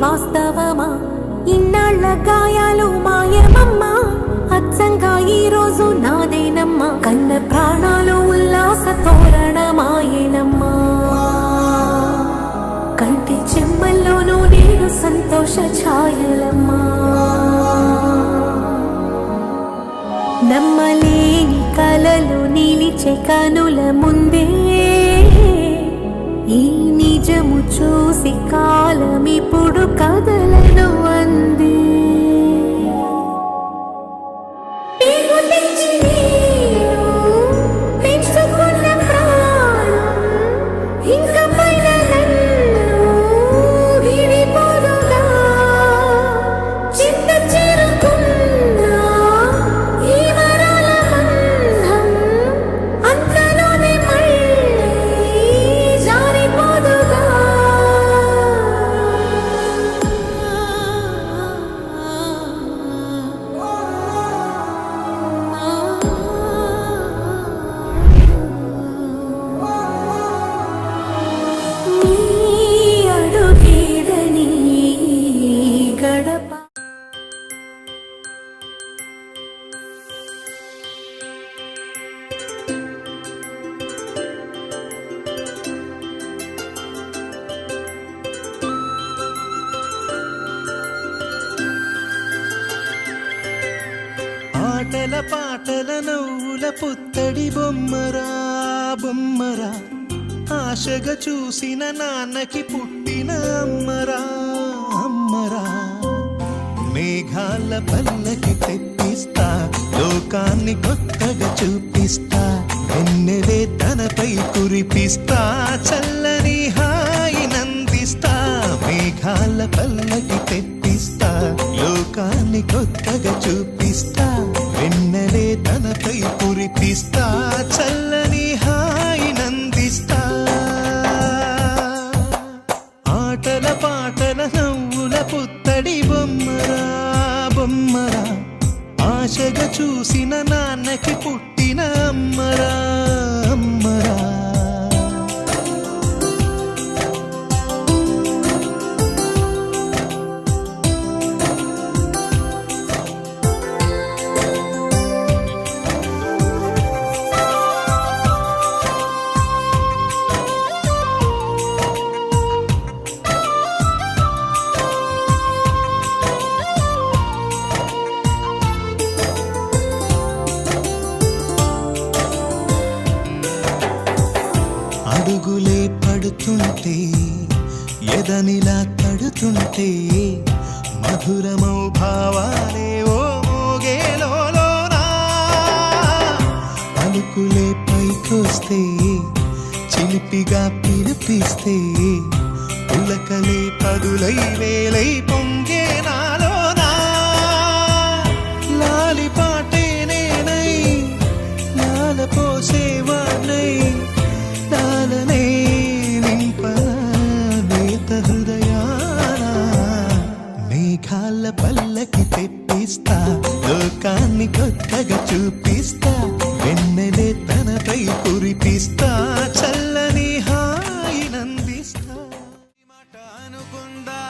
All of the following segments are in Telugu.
వాస్తవమా? ఇన్నాళ్ల గాయాలు మాయమమ్మా, అచ్చంగా ఈ రోజు నాదేనమ్మా. కన్న ప్రాణాలు ఉల్లాస తోరణమాయేనమ్మా. కంటి చెమ్మల్లోనూ నేను సంతోష ఛాయలమ్మా. నమ్మలేని కలలు నిలిచే కనుల ముందే ఈ నిజము చూసి కాలమిప్పుడు కదలను అంది. ఆటల పాటల నవ్వుల పుత్తడి బొమ్మరా బొమ్మరా, ఆశగా చూసిన నాన్నకి పుట్టిన అమ్మరా అమ్మరా. మేఘాల పల్లకి తెప్పిస్తా, లోకాన్ని కొత్తగా చూపిస్తా, వెన్నెలే తనపై కురిపిస్తా, చల్లని హాయి నందిస్తా. మేఘాల పల్లకి తెప్పిస్తా, లోకాన్ని కొత్తగా చూపిస్తా, వెన్నెలే తనపై కురిపిస్తా, చల్లని హాయి నందిస్తా. ఆటల పాటల నవ్వుల పుత్తడి బొమ్మరా బొమ్మరా, ఆశగా చూసిన నాన్నకి పుట్టిన అమ్మరా అమ్మరా. అడుగులే పడుతుంటే, ఎదనిలా తడుతుంటే, మధురమౌ భావాలే ఓ మోగేలోనా. పలుకులే పైకొస్తే, చిలిపిగా పిలిపిస్తే, పులకలే పదులై వేలై పొంగే నాలోనా. లాలి పాటే నేనై లాల పోసేవాణ్ణై, లాలనే నింపనేత హృదయాన. మేఘాల పల్లకి తెప్పిస్తా, లోకాన్ని కొత్తగా చూపిస్తా, వెన్నెలే తనపై కురిపిస్తా, చల్లని హాయి నందిస్తా. మాట అనుకుందా,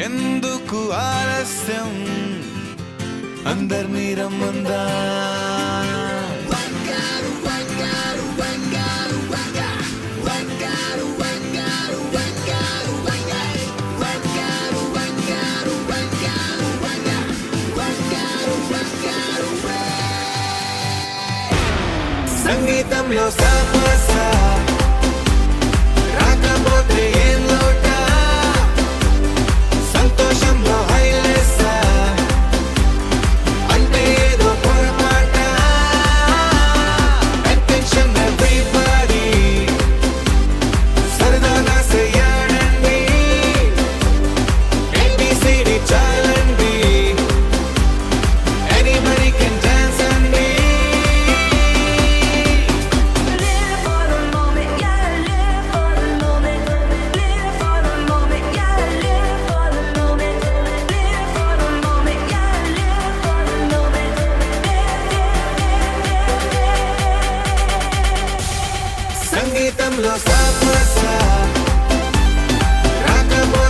ఎందుకు ఆలస్యం, అందర్నీ రమ్మందా. సంగీతంలో సమస్య రాకపోతే ఏం లోట, సంతోషంలో హైలెస్స అంటే ఏదో పొరపాట. అటెన్షన్ ఎవ్రీబడీ, సరదాగా చెయ్యాడండి, ABCD చాలండి, anybody can dance అండి. సంగీతంలో సమస్య రాకపోతే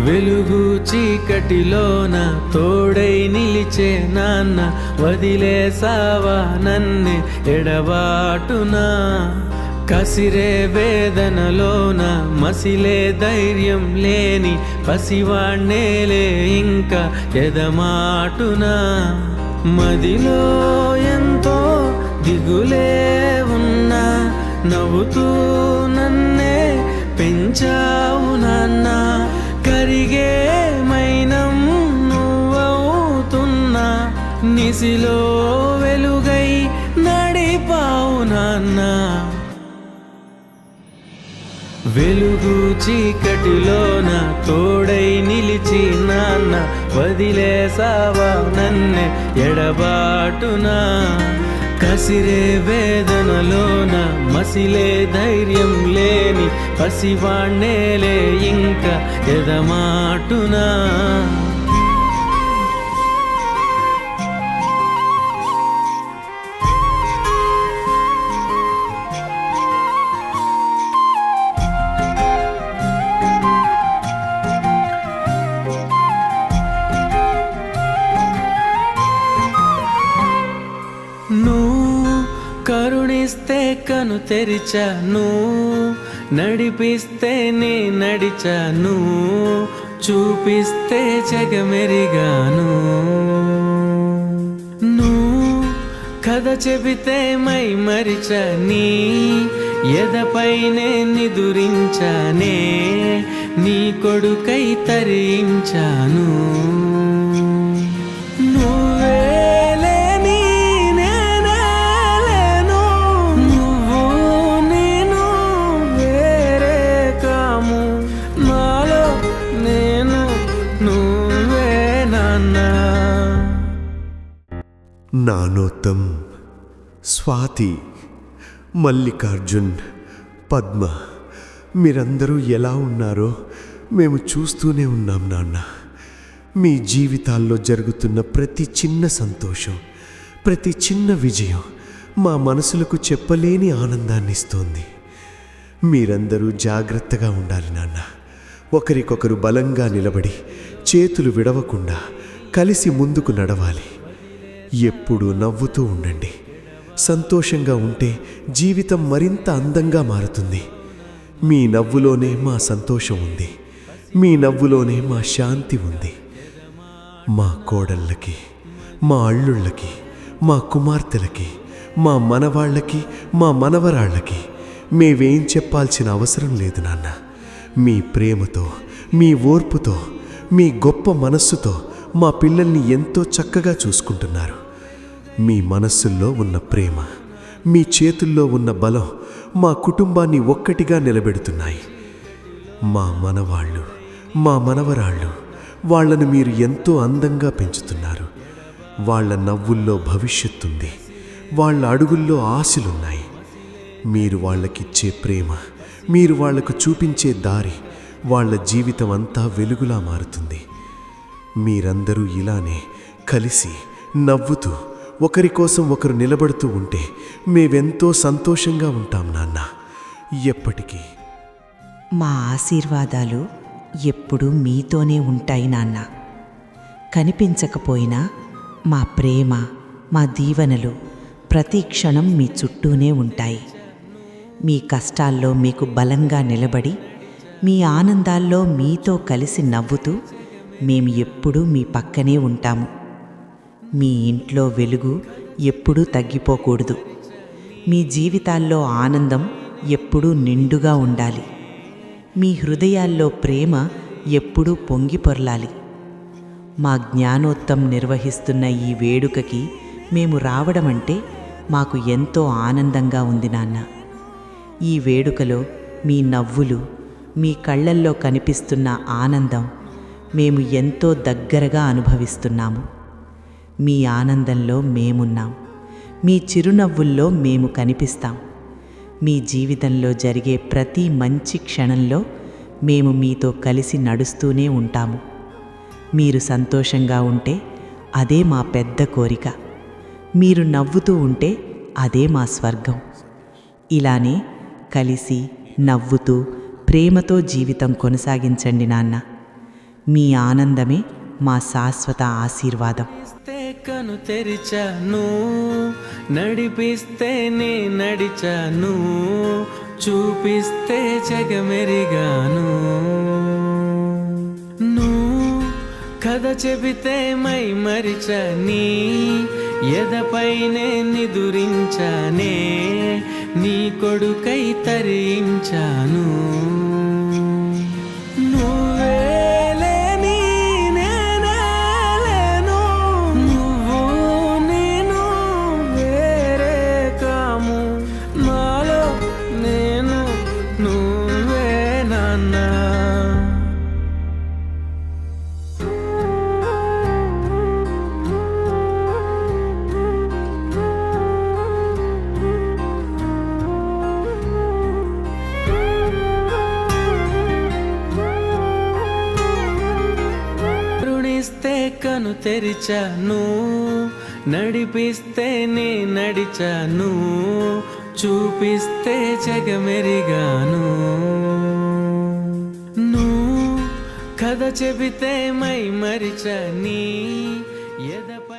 వెలుగు చీకటిలోన తోడై నిలిచే నాన్న, వదిలేసావా నన్నే ఎడబాటునా. కసిరే వేదనలోన మసిలే ధైర్యం లేని పసివాణ్ణేలే ఇంకా ఎదమాటునా. మదిలో ఎంతో దిగులే ఉన్నా, నవ్వుతూ నన్నే పెంచావు నాన్న. కరిగే మైనం నువ్వవుతున్నా, నిసిలో వెలుగై నడిపావు నాన్న. వెలుగు చీకటిలోన తోడై నిలిచి నాన్న, వదిలేసావా నన్నే ఎడబాటునా. కసిరే వేదనలోన మసిలే ధైర్యం లేని పసివాణ్ణేలే ఇంకా ఎదమాటునా. నువ్వు కరుణిస్తే కను తెరిచాను, నడిపిస్తే నే నడిచాను, చూపిస్తే జగమెరిగాను. నువ్వు కథ చెబితే మై మరిచని, ఎదపైనే నిదురించానే, నీ కొడుకై తరించాను. నానోత్తమ్, స్వాతి, మల్లికార్జున్, పద్మ, మీరందరూ ఎలా ఉన్నారో మేము చూస్తూనే ఉన్నాం నాన్న. మీ జీవితాల్లో జరుగుతున్న ప్రతి చిన్న సంతోషం, ప్రతి చిన్న విజయం మా మనసులకు చెప్పలేని ఆనందాన్ని ఇస్తోంది. మీరందరూ జాగ్రత్తగా ఉండాలి నాన్న. ఒకరికొకరు బలంగా నిలబడి చేతులు విడవకుండా కలిసి ముందుకు నడవాలి. ఎప్పుడూ నవ్వుతూ ఉండండి. సంతోషంగా ఉంటే జీవితం మరింత అందంగా మారుతుంది. మీ నవ్వులోనే మా సంతోషం ఉంది. మీ నవ్వులోనే మా శాంతి ఉంది. మా కోడళ్ళకి, మా అల్లుళ్ళకి, మా కుమార్తెలకి, మా మనవాళ్ళకి, మా మనవరాళ్ళకి మేవేం చెప్పాల్సిన అవసరం లేదు నాన్న. మీ ప్రేమతో, మీ ఓర్పుతో, మీ గొప్ప మనస్సుతో మా పిల్లల్ని ఎంతో చక్కగా చూసుకుంటున్నారు. మీ మనస్సుల్లో ఉన్న ప్రేమ, మీ చేతుల్లో ఉన్న బలం మా కుటుంబాన్ని ఒక్కటిగా నిలబెడుతున్నాయి. మా మనవాళ్ళు, మా మనవరాళ్ళు, వాళ్లను మీరు ఎంతో అందంగా పెంచుతున్నారు. వాళ్ళ నవ్వుల్లో భవిష్యత్తుంది. వాళ్ళ అడుగుల్లో ఆశలున్నాయి. మీరు వాళ్ళకిచ్చే ప్రేమ, మీరు వాళ్లకు చూపించే దారి వాళ్ళ జీవితం అంతా వెలుగులా మారుతుంది. మీరందరూ ఇలానే కలిసి నవ్వుతూ ఒకరి కోసం ఒకరు నిలబడుతూ ఉంటే మేవెంతో సంతోషంగా ఉంటాం నాన్న. ఎప్పటికీ మా ఆశీర్వాదాలు ఎప్పుడూ మీతోనే ఉంటాయి నాన్న. కనిపించకపోయినా మా ప్రేమ, మా దీవెనలు ప్రతి క్షణం మీ చుట్టూనే ఉంటాయి. మీ కష్టాల్లో మీకు బలంగా నిలబడి, మీ ఆనందాల్లో మీతో కలిసి నవ్వుతూ మేము ఎప్పుడూ మీ పక్కనే ఉంటాము. మీ ఇంట్లో వెలుగు ఎప్పుడూ తగ్గిపోకూడదు. మీ జీవితాల్లో ఆనందం ఎప్పుడూ నిండుగా ఉండాలి. మీ హృదయాల్లో ప్రేమ ఎప్పుడూ పొంగి పొర్లాలి. మా జ్ఞానోత్తమ్ నిర్వహిస్తున్న ఈ వేడుకకి మేము రావడమంటే మాకు ఎంతో ఆనందంగా ఉంది నాన్న. ఈ వేడుకలో మీ నవ్వులు, మీ కళ్ళల్లో కనిపిస్తున్న ఆనందం మేము ఎంతో దగ్గరగా అనుభవిస్తున్నాము. మీ ఆనందంలో మేమున్నాం. మీ చిరునవ్వుల్లో మేము కనిపిస్తాం. మీ జీవితంలో జరిగే ప్రతి మంచి క్షణంలో మేము మీతో కలిసి నడుస్తూనే ఉంటాము. మీరు సంతోషంగా ఉంటే అదే మా పెద్ద కోరిక. మీరు నవ్వుతూ ఉంటే అదే మా స్వర్గం. ఇలానే కలిసి నవ్వుతూ ప్రేమతో జీవితం కొనసాగించండి నాన్న. మీ ఆనందమే మా శాశ్వత ఆశీర్వాదం. ఇస్తే కను తెరిచాను, నడిపిస్తే నే నడిచాను, చూపిస్తే జగమెరిగాను. నువ్వు కథ చెబితే మై మరిచని, ఎదపైనే నిదురించానే, నీ కొడుకై తరించాను. నువ్వేలేని నేనే లేను, నువ్వు నేను వేరే కాము, నాలో నేను నువ్వే నాన్న. కరుణిస్తే కను తెరిచాను, నడిపిస్తే నే నడిచాను, చూపిస్తే జగమెరిగాను. నువ్వు కథ చెబితే మై మరిచని, ఎదపై